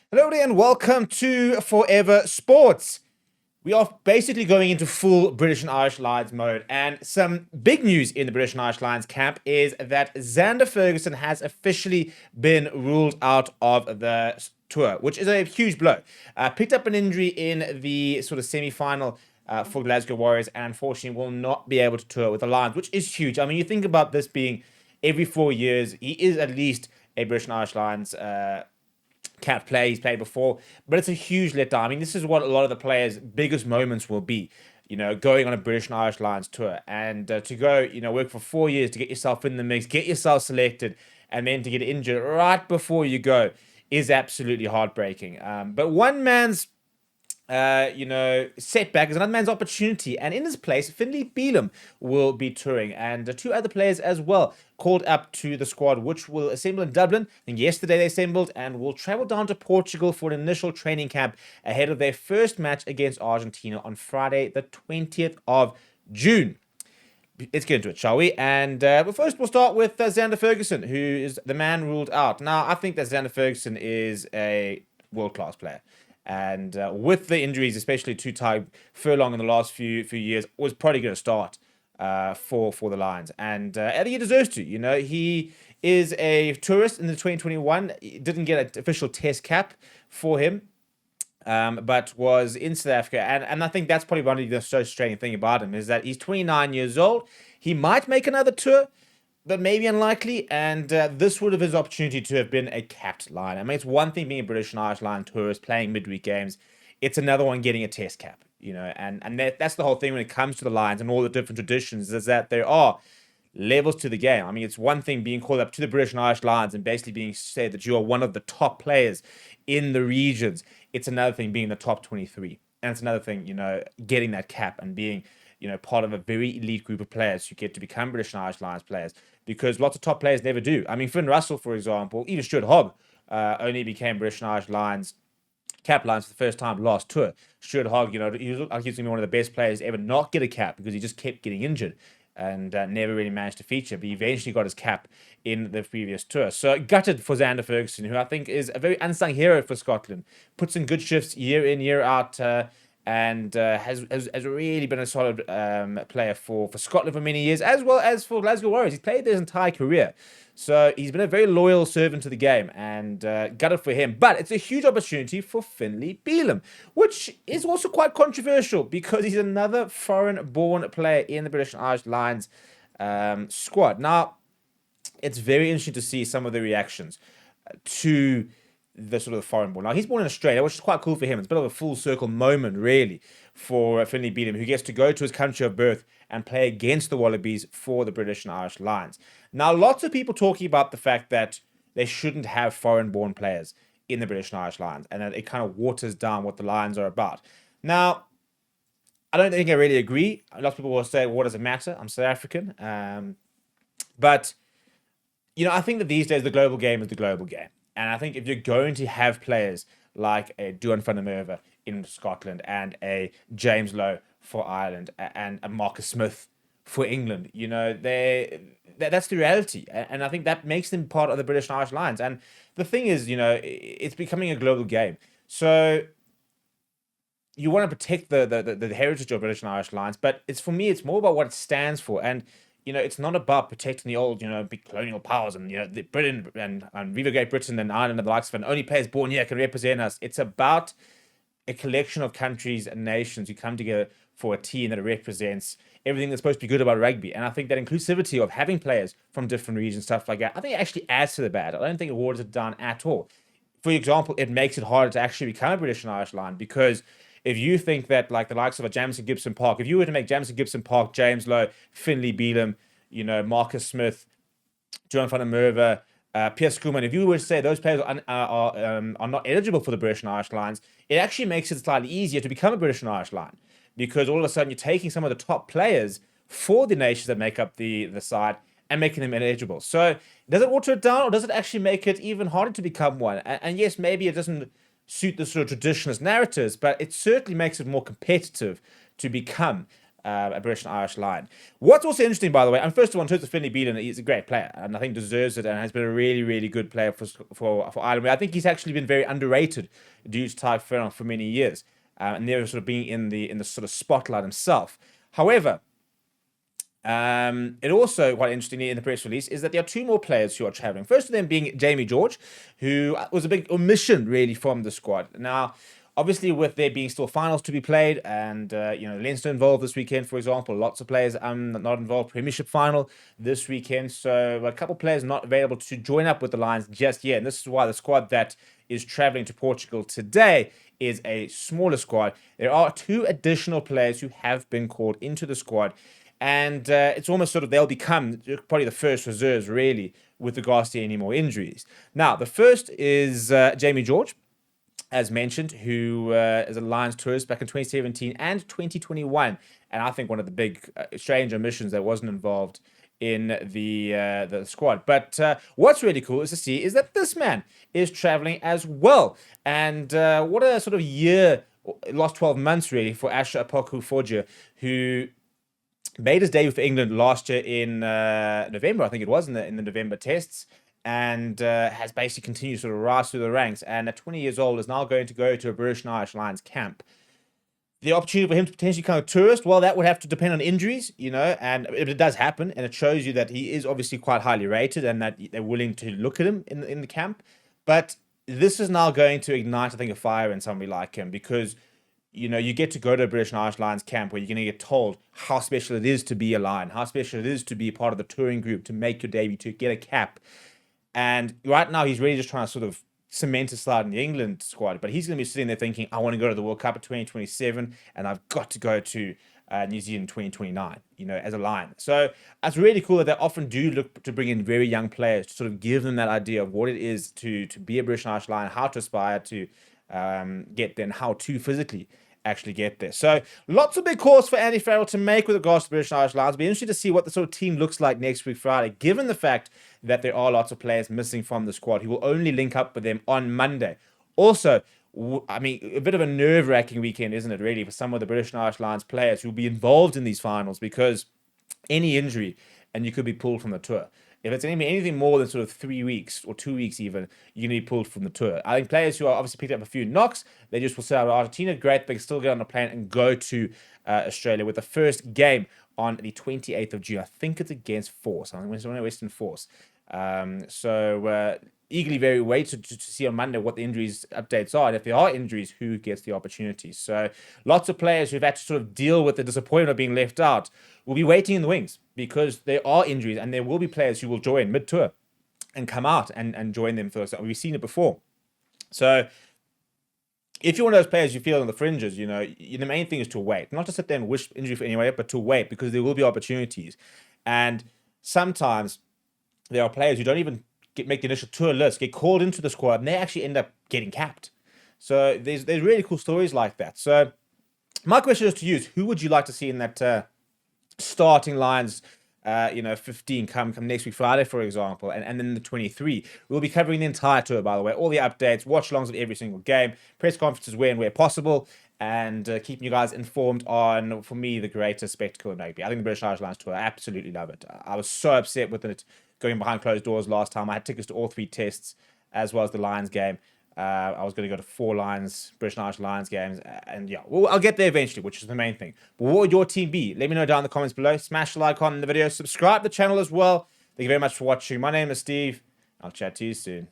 Hello, everybody, and welcome to Forever Sports. We are basically going into full British and Irish Lions mode, and some big news in the British and Irish Lions camp is that Xander Ferguson has officially been ruled out of the tour, which is a huge blow. Picked up an injury in the sort of semi-final for Glasgow Warriors, and unfortunately will not be able to tour with the Lions, which is huge. I mean, you think about this being every 4 years, he is at least a British and Irish Lions can't play. He's played before, but it's a huge letdown. I mean, this is what a lot of the players' biggest moments will be. Going on a British and Irish Lions tour, and to go, work for 4 years to get yourself in the mix, get yourself selected, and then to get injured right before you go is absolutely heartbreaking. But one man's setback is another man's opportunity. And in his place, Finlay Bealham will be touring, and two other players as well called up to the squad, which will assemble in Dublin. And yesterday they assembled and will travel down to Portugal for an initial training camp ahead of their first match against Argentina on Friday, the 20th of June. Let's get into it, shall we? And but first, we'll start with Xander Ferguson, who is the man ruled out. Now, I think that Xander Ferguson is a world-class player. And with the injuries, especially to Ty Furlong in the last few years, was probably going to start for the Lions. And I think he deserves to. He is a tourist in the 2021. He didn't get an official test cap for him, but was in South Africa. And I think that's probably one of the so strange thing about him is that he's 29 years old. He might make another tour, but maybe unlikely. And this would have his opportunity to have been a capped Lion. I mean, it's one thing being a British and Irish Lion tourist playing midweek games. It's another one getting a test cap, and that's the whole thing when it comes to the Lions and all the different traditions is that there are levels to the game. I mean, it's one thing being called up to the British and Irish Lions and basically being said that you are one of the top players in the regions. It's another thing being the top 23. And it's another thing, getting that cap and being, part of a very elite group of players who get to become British and Irish Lions players, because lots of top players never do. I mean, Finn Russell, for example, even Stuart Hogg only became British and Irish Lions cap lines for the first time last tour. Stuart Hogg, he looked like he was going to be one of the best players to ever not get a cap because he just kept getting injured and never really managed to feature, but he eventually got his cap in the previous tour. So gutted for Xander Ferguson, who I think is a very unsung hero for Scotland. Puts in good shifts year in, year out, and has really been a solid player for Scotland for many years, as well as for Glasgow Warriors. He's played his entire career. So he's been a very loyal servant to the game, and gutted for him. But it's a huge opportunity for Finlay Bealham, which is also quite controversial because he's another foreign-born player in the British and Irish Lions squad. Now, it's very interesting to see some of the reactions to the sort of foreign born. Now, he's born in Australia, which is quite cool for him. It's a bit of a full circle moment, really, for Finlay Bealham, who gets to go to his country of birth and play against the Wallabies for the British and Irish Lions. Now, lots of people talking about the fact that they shouldn't have foreign born players in the British and Irish Lions and that it kind of waters down what the Lions are about. Now, I don't think I really agree. Lots of people will say, well, what does it matter? I'm South African. But I think that these days the global game is the global game. And I think if you're going to have players like a Duan van der Merwe in Scotland and a James Lowe for Ireland and a Marcus Smith for England, that's the reality. And I think that makes them part of the British and Irish Lions. And the thing is, it's becoming a global game. So you want to protect the heritage of British and Irish Lions, but for me, it's more about what it stands for. And it's not about protecting the old, big colonial powers and, the Britain and Viva Great Britain and Ireland and the likes of it. And only players born here can represent us. It's about a collection of countries and nations who come together for a team that represents everything that's supposed to be good about rugby. And I think that inclusivity of having players from different regions, stuff like that, I think it actually adds to the bad. I don't think it waters it down at all. For example, it makes it harder to actually become a British and Irish Lion because if you think that like the likes of a Jamison Gibson Park, if you were to make Jamison Gibson Park, James Lowe, Finlay Bealham, Marcus Smith, Duan van der Merwe, Piers Schoeman, if you were to say those players are not eligible for the British and Irish Lions, it actually makes it slightly easier to become a British and Irish Lion because all of a sudden you're taking some of the top players for the nations that make up the side and making them eligible. So does it water it down or does it actually make it even harder to become one? And yes, maybe it doesn't suit the sort of traditionalist narratives, but it certainly makes it more competitive to become a British and Irish Lion. What's also interesting, by the way, and first of all, in terms of Finlay Bealham, he's a great player, and I think deserves it, and has been a really, really good player for Ireland. I think he's actually been very underrated due to Tadhg Furlong for many years, and never sort of being in the sort of spotlight himself. However, it also, quite interestingly, in the press release, is that there are two more players who are travelling. First of them being Jamie George, who was a big omission, really, from the squad. Now, obviously, with there being still finals to be played, and, Leinster involved this weekend, for example, lots of players not involved, Premiership final this weekend, so a couple of players not available to join up with the Lions just yet, and this is why the squad that is travelling to Portugal today is a smaller squad. There are two additional players who have been called into the squad, and it's almost sort of they'll become probably the first reserves, really, with regards to any more injuries. Now, the first is Jamie George, as mentioned, who is a Lions tourist back in 2017 and 2021. And I think one of the big strange omissions that wasn't involved in the squad. But what's really cool is to see is that this man is traveling as well. And what a sort of year, last 12 months, really, for Asher Apoku-Forger, who made his debut for England last year in November, I think it was, in the November tests, and has basically continued to sort of rise through the ranks. And at 20 years old, is now going to go to a British and Irish Lions camp. The opportunity for him to potentially become a tourist, well, that would have to depend on injuries, and if it does happen, and it shows you that he is obviously quite highly rated and that they're willing to look at him in the camp. But this is now going to ignite, I think, a fire in somebody like him, because you get to go to a British and Irish Lions camp where you're going to get told how special it is to be a Lion, how special it is to be part of the touring group, to make your debut, to get a cap. And right now, he's really just trying to sort of cement a slide in the England squad. But he's going to be sitting there thinking, I want to go to the World Cup in 2027, and I've got to go to New Zealand in 2029, as a Lion. So it's really cool that they often do look to bring in very young players to sort of give them that idea of what it is to be a British and Irish Lion, how to aspire to get there, and how to physically actually get there. So lots of big calls for Andy Farrell to make with regards to British and Irish Lions. It'll be interesting to see what the sort of team looks like next week Friday, given the fact that there are lots of players missing from the squad. He will only link up with them on Monday. Also, I mean, a bit of a nerve-wracking weekend, isn't it, really, for some of the British and Irish Lions players who will be involved in these finals, because any injury and you could be pulled from the tour. If it's anything more than sort of 3 weeks or 2 weeks even, you're going to be pulled from the tour. I think players who are obviously picked up a few knocks, they just will sit out of Argentina. Great, they can still get on a plane and go to Australia with the first game on the 28th of June. I think it's against Force. I think it's Western Force. Eagerly very waited to see on Monday what the injuries updates are, and if there are injuries, who gets the opportunity. So lots of players who've had to sort of deal with the disappointment of being left out will be waiting in the wings, because there are injuries, and there will be players who will join mid-tour and come out and join them first. We've seen it before. So if you're one of those players you feel on the fringes, the main thing is to wait. Not to sit there and wish injury for anyone, but to wait, because there will be opportunities. And sometimes there are players who don't even make the initial tour list, get called into the squad, and they actually end up getting capped. So there's really cool stories like that. So my question is to you: who would you like to see in that starting Lions 15 come next week Friday, for example, and then the 23? We'll be covering the entire tour, by the way, all the updates, watch-alongs of every single game, press conferences where possible, and keeping you guys informed on, for me, the greatest spectacle in rugby. I think the British Irish Lions tour, I absolutely love it. I was so upset with it going behind closed doors last time. I had tickets to all 3 tests, as well as the Lions game. I was going to go to 4 British and Irish Lions games, and I'll get there eventually, which is the main thing. But what would your team be? Let me know down in the comments below. Smash the like on the video, subscribe to the channel as well. Thank you very much for watching. My name is Steve. I'll chat to you soon.